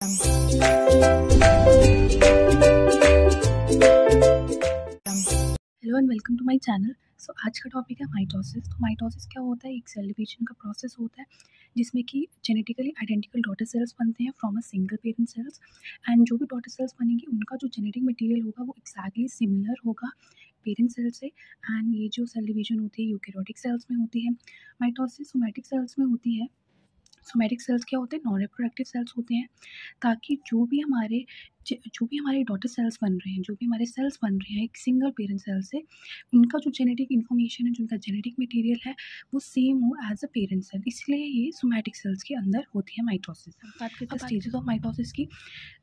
Hello and welcome to my channel. So आज का topic है माइटोसिस। तो माइटोसिस क्या होता है? एक सेल डिवीजन का प्रोसेस होता है जिसमें कि जेनेटिकली आइडेंटिकल डॉटर सेल्स बनते हैं from a single parent cells. And जो भी डॉटर सेल्स बनेंगी उनका जो जेनेटिक मटेरियल होगा वो एक्जैक्टली सिमिलर होगा पेरेंट सेल से। एंड ये जो सेल डिवीजन होती है यूकेरियोटिक सेल्स में होती है। माइटोसिस सोमैटिक सेल्स में होती है। सोमैटिक सेल्स क्या होते हैं? नॉन रिप्रोडक्टिव सेल्स होते हैं, ताकि जो भी हमारे डॉटर सेल्स बन रहे हैं, जो भी हमारे सेल्स बन रहे हैं एक सिंगल पेरेंट सेल से, उनका जो जेनेटिक इन्फॉर्मेशन है, जो उनका जेनेटिक मटेरियल है वो सेम हो एज अ पेरेंट सेल। इसलिए ये सोमैटिक सेल्स के अंदर होती है माइटोसिस। बात करते हैं स्टेजेस ऑफ माइटोसिस की।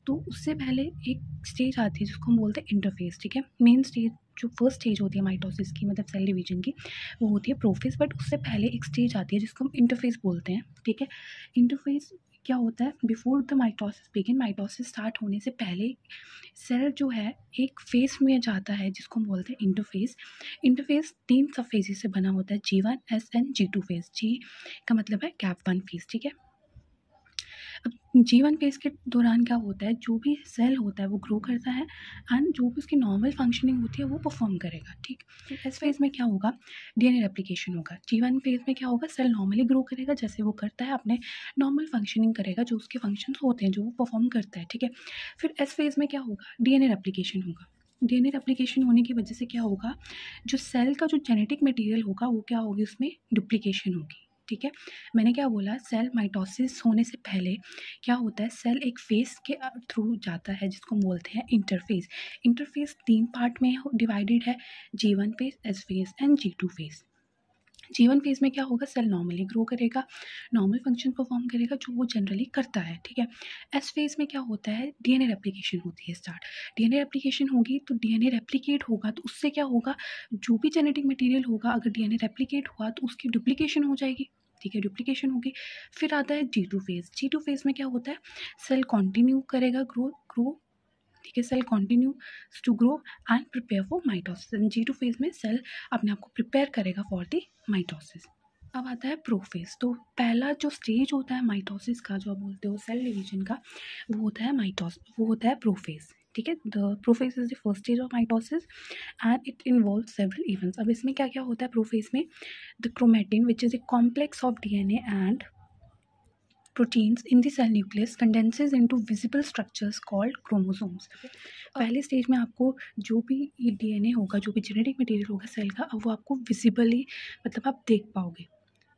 तो उससे पहले एक स्टेज आती है जिसको हम बोलते हैं इंटरफेस। ठीक है, मेन स्टेज जो फर्स्ट स्टेज होती है माइटोसिस की, मतलब सेल डिवीजन की, वो होती है प्रोफेज। बट उससे पहले एक स्टेज आती है जिसको हम इंटरफेस बोलते हैं। ठीक है, इंटरफेस क्या होता है? Before the mitosis begin, mitosis start होने से पहले सेल जो है एक फेज में जाता है जिसको हम बोलते हैं इंटरफेस। इंटरफेस 3 सब फेजेस से बना होता है, G1, S and G2 phase. G का मतलब है गैप 1 फेज। ठीक है, अब G1 फेज के दौरान क्या होता है? जो भी सेल होता है वो ग्रो करता है एंड जो भी उसकी नॉर्मल फंक्शनिंग होती है वो परफॉर्म करेगा। ठीक, फिर इस फेज में क्या होगा? डीएनए रेप्लिकेशन होगा। G1 फेज में क्या होगा? सेल नॉर्मली ग्रो करेगा जैसे वो करता है, अपने नॉर्मल फंक्शनिंग करेगा, जो उसके फंक्शंस होते हैं जो वो परफॉर्म करता है। ठीक है, फिर एस फेज में क्या होगा? डीएनए रेप्लिकेशन होगा। डीएनए रेप्लिकेशन होने की वजह से क्या होगा? जो सेल का जो जेनेटिक मटेरियल होगा वो क्या होगी? उसमें डुप्लीकेशन होगी। ठीक है, मैंने क्या बोला? सेल माइटोसिस होने से पहले क्या होता है? सेल एक फेज के थ्रू जाता है जिसको हम बोलते हैं इंटरफेस। इंटरफेस 3 पार्ट में डिवाइडेड है, G1 phase, S phase and G2 phase. G1 phase में क्या होगा? सेल नॉर्मली ग्रो करेगा, नॉर्मल फंक्शन परफॉर्म करेगा जो वो जनरली करता है। ठीक है, एस फेज में क्या होता है? डीएनए रेप्लिकेशन होती है स्टार्ट। डीएनए रेप्लिकेशन होगी तो डीएनए रेप्लिकेट होगा तो उससे क्या होगा? जो भी जेनेटिक मटेरियल होगा, अगर डीएनए रेप्लिकेट हुआ तो उसकी डुप्लीकेशन हो जाएगी। ठीक है, डुप्लीकेशन होगी। फिर आता है G2 फेज। G2 फेज में क्या होता है? सेल कंटिन्यू करेगा ग्रो। ठीक है, cell continue to grow and prepare for mitosis. And G2 phase में सेल अपने आप को प्रिपेयर करेगा फॉर द माइटोसिस। अब आता है प्रोफेज। तो पहला जो स्टेज होता है माइटोसिस का, जो आप बोलते हो सेल डिवीजन का, वो होता है प्रोफेज। ठीक है, the prophase is the first stage of mitosis and it involve several events. अब इसमें क्या क्या होता है प्रोफेज में? The chromatin which is a complex of DNA and proteins in the cell nucleus condenses into visible structures called chromosomes। पहले stage में आपको जो भी ये डीएनए होगा, जो भी जेनेटिक मटेरियल होगा सेल का, अब वो आपको विजिबली, मतलब आप देख पाओगे।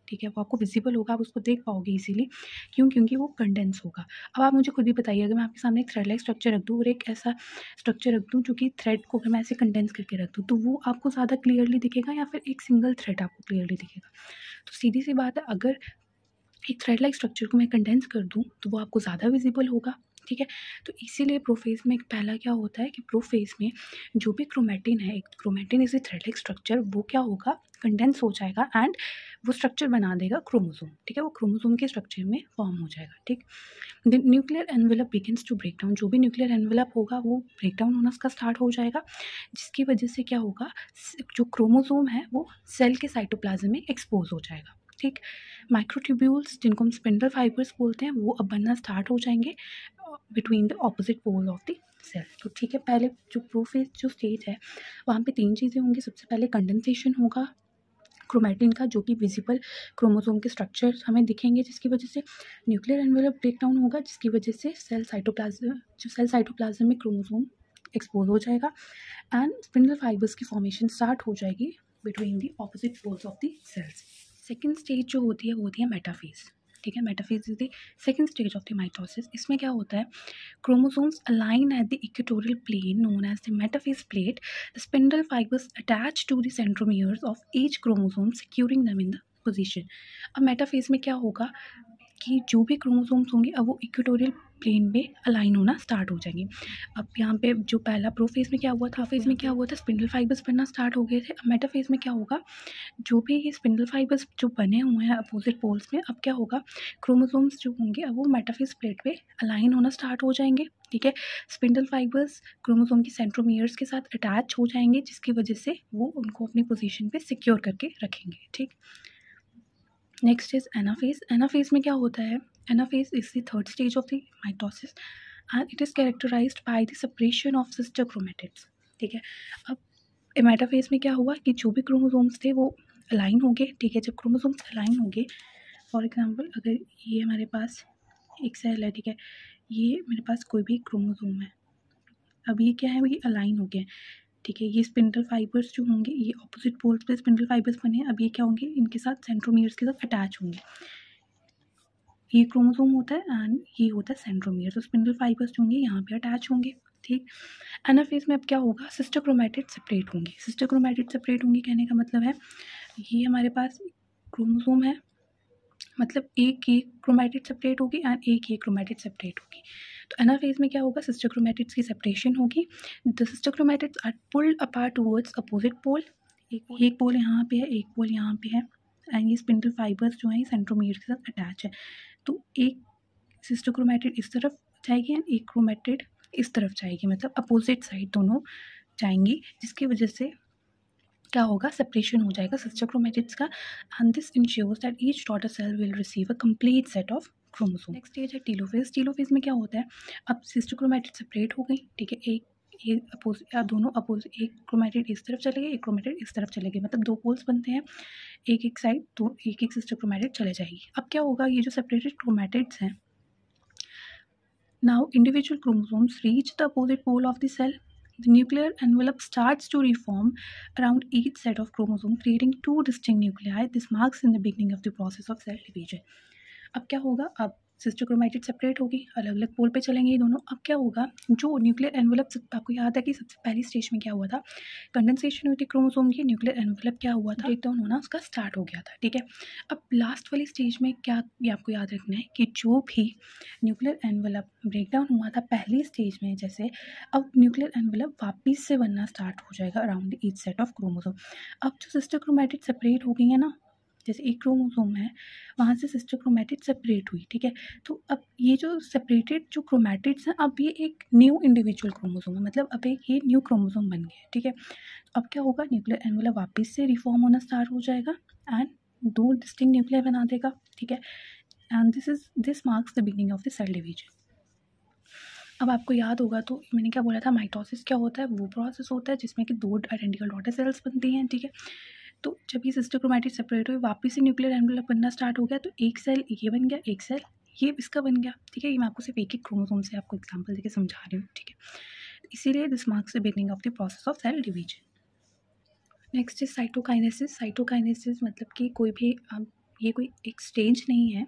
ठीक है, वो आपको विजिबल होगा, आप उसको देख पाओगे इजीली। क्योंकि वो कंडेंस होगा। अब आप मुझे खुद ही बताइए, अगर मैं आपके सामने एक थ्रेड लाइक स्ट्रक्चर रख दूँ और एक ऐसा स्ट्रक्चर रख दूँ जो कि थ्रेड को अगर मैं ऐसे कंडेंस करके रख दूँ, तो वो आपको ज़्यादा क्लियरली दिखेगा या फिर एक सिंगल थ्रेड आपको क्लियरली दिखेगा? तो सीधी सी बात है, अगर एक थ्रेड लाइक स्ट्रक्चर को मैं कंडेंस कर दूँ तो वो आपको ज़्यादा विजिबल होगा। ठीक है, तो इसीलिए प्रोफेज में पहला क्या होता है कि प्रोफेज में जो भी क्रोमेटिन है, एक chromatin is a thread like structure, वो क्या होगा? कंडेंस हो जाएगा एंड वो स्ट्रक्चर बना देगा क्रोमोसोम। ठीक है, वो क्रोमोसोम के स्ट्रक्चर में फॉर्म हो जाएगा। ठीक, the nuclear envelope begins to break down. जो भी न्यूक्लियर एनवेलप होगा वो ब्रेक डाउन होना उसका स्टार्ट हो जाएगा, जिसकी वजह से क्या होगा? जो क्रोमोसोम है वो सेल के साइटोप्लाज्म में एक्सपोज हो जाएगा। ठीक, माइक्रोट्यूब्यूल्स जिनको हम स्पिंडल फाइबर्स बोलते हैं वो अब बनना स्टार्ट हो जाएंगे between the opposite pole of the cell. तो ठीक है, पहले जो प्रोफेज जो स्टेज है वहाँ पे 3 चीज़ें होंगी। सबसे पहले कंडेंसेशन होगा क्रोमेटिन का, जो कि विजिबल क्रोमोसोम के स्ट्रक्चर हमें दिखेंगे, जिसकी वजह से न्यूक्लियर एनवेलप ब्रेक डाउन होगा, जिसकी वजह से सेल साइटोप्लाज्म में क्रोमोसोम एक्सपोज हो जाएगा एंड स्पिंडल फाइबर्स की फॉर्मेशन स्टार्ट हो जाएगी between the opposite poles of the cells. Second stage जो होती है वो होती है मेटाफेज। ठीक है, metaphase is the second stage of the mitosis. इसमें क्या होता है? Chromosomes align at the equatorial plane known as the metaphase plate. The spindle fibres attach to the centromeres of each chromosome securing them in the position. अब metaphase में क्या होगा कि जो भी क्रोमोसोम्स होंगे अब वो इक्वेटोरियल प्लेन में अलाइन होना स्टार्ट हो जाएंगे। अब यहाँ पे जो पहला प्रोफेज में क्या हुआ था, फेज में क्या हुआ था? स्पिंडल फाइबर्स बनना स्टार्ट हो गए थे। अब मेटाफेज में क्या होगा? जो भी ये स्पिंडल फाइबर्स जो बने हुए हैं अपोजिट पोल्स में, अब क्या होगा? क्रोमोसोम्स जो होंगे अब वो मेटाफेज प्लेट पे अलाइन होना स्टार्ट हो जाएंगे। ठीक है, स्पिंडल फाइबर्स क्रोमोसोम की सेंट्रोमियर्स के साथ अटैच हो जाएंगे, जिसकी वजह से वो उनको अपनी पोजीशन पे सिक्योर करके रखेंगे। ठीक, नेक्स्ट इज एनाफेज। एनाफेज में क्या होता है? Anaphase is the third stage of the mitosis and it is characterized by the separation of sister chromatids. ठीक है, अब मेटाफेज में क्या हुआ कि जो भी क्रोमोसोम्स थे वो अलाइन हो गए. ठीक है, जब क्रोमोसोम्स अलाइन हो गए, फॉर एग्जांपल अगर ये हमारे पास एक सेल है, ठीक है, ये मेरे पास कोई भी क्रोमोसोम है, अब ये क्या है, ये अलाइन हो गया. ठीक है, ये स्पिंडल फाइबर्स जो होंगे, ये ऑपोजिट पोल्स पे स्पिंडल फाइबर्स बने हैं. अब ये क्या होंगे, इनके साथ सेंट्रोमियर्स के साथ अटैच होंगे. ये क्रोमोसोम होता है एंड ये होता है सेंट्रोमियर. तो स्पिंडल फाइबर्स जो होंगे यहाँ पे अटैच होंगे. ठीक, एनाफेज में अब क्या होगा, सिस्टर क्रोमैटिड सेपरेट होंगी. सिस्टर क्रोमैटिड सेपरेट होंगी कहने का मतलब है ये हमारे पास क्रोमोसोम है, मतलब एक ये क्रोमैटिड सेपरेट होगी एंड एक ये क्रोमैटिड सेपरेट होगी. तो एनाफेज में क्या होगा, सिस्टर क्रोमैटिड्स की सेपरेशन होगी. The sister chromatids are pulled apart towards opposite pole. एक पोल यहाँ पे है, एक पोल यहाँ पे है एंड ये स्पिंडल फाइबर्स जो हैं ये सेंट्रोमियर के साथ अटैच है. तो एक सिस्टर क्रोमैटिड इस तरफ जाएगी एंड एक क्रोमैटिड इस तरफ जाएगी, मतलब अपोजिट साइड दोनों जाएंगी, जिसकी वजह से क्या होगा, सेपरेशन हो जाएगा सिस्टर क्रोमैटिड्स का. And this ensures that each daughter cell will receive a complete set of chromosome. Next stage है टीलोफेज. टीलोफेज में क्या होता है, अब सिस्टर क्रोमैटिड सेपरेट हो गई. ठीक है, एक अपोजिट या दोनों अपोजिट, एक क्रोमैटिड इस तरफ चले गए, एक क्रोमैटिड इस तरफ चले गए, मतलब दो पोल्स बनते हैं, एक साइड, तो एक सिस्टर क्रोमैटिड चले जाएगी. अब क्या होगा, ये जो सेपरेटेड क्रोमैटिड्स हैं, now individual chromosomes reach the opposite pole of the cell. The nuclear envelope starts to reform around each set of chromosomes, creating two distinct nuclei. This marks in the beginning of the process of cell division. अब क्या होगा, अब sister chromatid separate होगी, अलग अलग पोल पे चलेंगे ये दोनों. अब क्या होगा, जो न्यूक्लियर एनवेलप, आपको याद है कि सबसे पहली स्टेज में क्या हुआ था, कंडेंसेशन हुई थी क्रोमोसोम की, न्यूक्लियर एनवेलप क्या हुआ था, ब्रेक डाउन होना उसका स्टार्ट हो गया था. ठीक है, अब लास्ट वाली स्टेज में क्या, ये आपको याद रखना है कि जो भी न्यूक्लियर एनवेलप ब्रेक डाउन हुआ था पहली स्टेज में, जैसे अब न्यूक्लियर एनवेलप वापस से बनना स्टार्ट हो जाएगा around each set of chromosome. अब जो सिस्टर क्रोमैटिड सेपरेट हो गई है ना, जैसे एक क्रोमोसोम है, वहाँ से सिस्टर क्रोमैटिड सेपरेट हुई. ठीक है, तो अब ये जो सेपरेटेड जो क्रोमैटिड्स हैं, अब ये एक न्यू इंडिविजुअल क्रोमोसोम है, मतलब अब एक ये न्यू क्रोमोसोम बन गया है. ठीक है, अब क्या होगा, न्यूक्लियर एनवेलप वापस से रिफॉर्म होना स्टार्ट हो जाएगा एंड दो डिस्टिंक्ट न्यूक्लियर बना देगा. ठीक है, and this marks the beginning of the cell division. अब आपको याद होगा, तो मैंने क्या बोला था, माइटोसिस क्या होता है, वो प्रोसेस होता है जिसमें कि दो आइडेंटिकल डॉटर सेल्स बनती हैं. ठीक है, तो जब ये सिस्टर क्रोमैटिड सेपरेट हुई, वापस से न्यूक्लियर एनवेलप बनना स्टार्ट हो गया, तो एक सेल ये बन गया, एक सेल ये इसका बन गया. ठीक है, ये मैं आपको सिर्फ एक क्रोमोसोम से आपको एग्जांपल देके समझा रही हूँ. ठीक है, इसीलिए this marks the beginning of the process of cell division. Next is cytokinesis. Cytokinesis मतलब कि कोई भी ये कोई एक स्टेज नहीं है,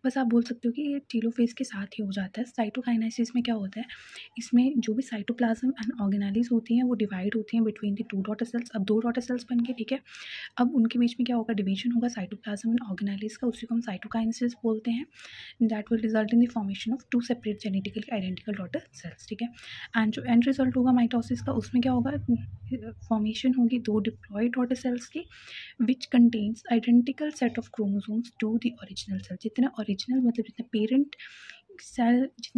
बस आप बोल सकते हो कि ये टीलोफेज के साथ ही हो जाता है. साइटोकाइनेसिस में क्या होता है, इसमें जो भी साइटोप्लाज्म एंड ऑर्गेनेलिज होती हैं वो डिवाइड होती हैं between the two daughter cells. अब दो डॉटर सेल्स बन के, ठीक है, अब उनके बीच में क्या होगा, डिवीजन होगा साइटोप्लाज्म एंड ऑर्गेनेलिज का, उसी को हम साइटोकाइनेसिस बोलते हैं. That will result in the formation of two separate genetically identical daughter cells. ठीक है, एंड जो एंड रिजल्ट होगा माइटोसिस का, उसमें क्या होगा, फॉर्मेशन होगी दो डिप्लॉयड डॉटर सेल्स की, which contains identical set of chromosomes to the original cell. जितने ओरिजिनल मतलब जितने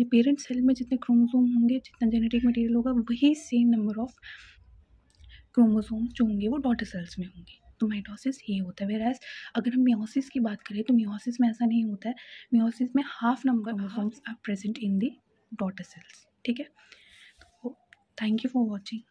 पेरेंट सेल में जितने क्रोमोसोम होंगे, जितना जेनेटिक मटेरियल होगा, वही सेम नंबर ऑफ क्रोमोसोम्स जो होंगे वो डॉटर सेल्स में होंगे. तो माइटोसिस ये होता है. वेराज अगर हम मियोसिस की बात करें तो मियोसिस में ऐसा नहीं होता है. मियोसिस में half number chromosomes are present in the daughter cells. ठीक है, तो थैंक यू फॉर वॉचिंग.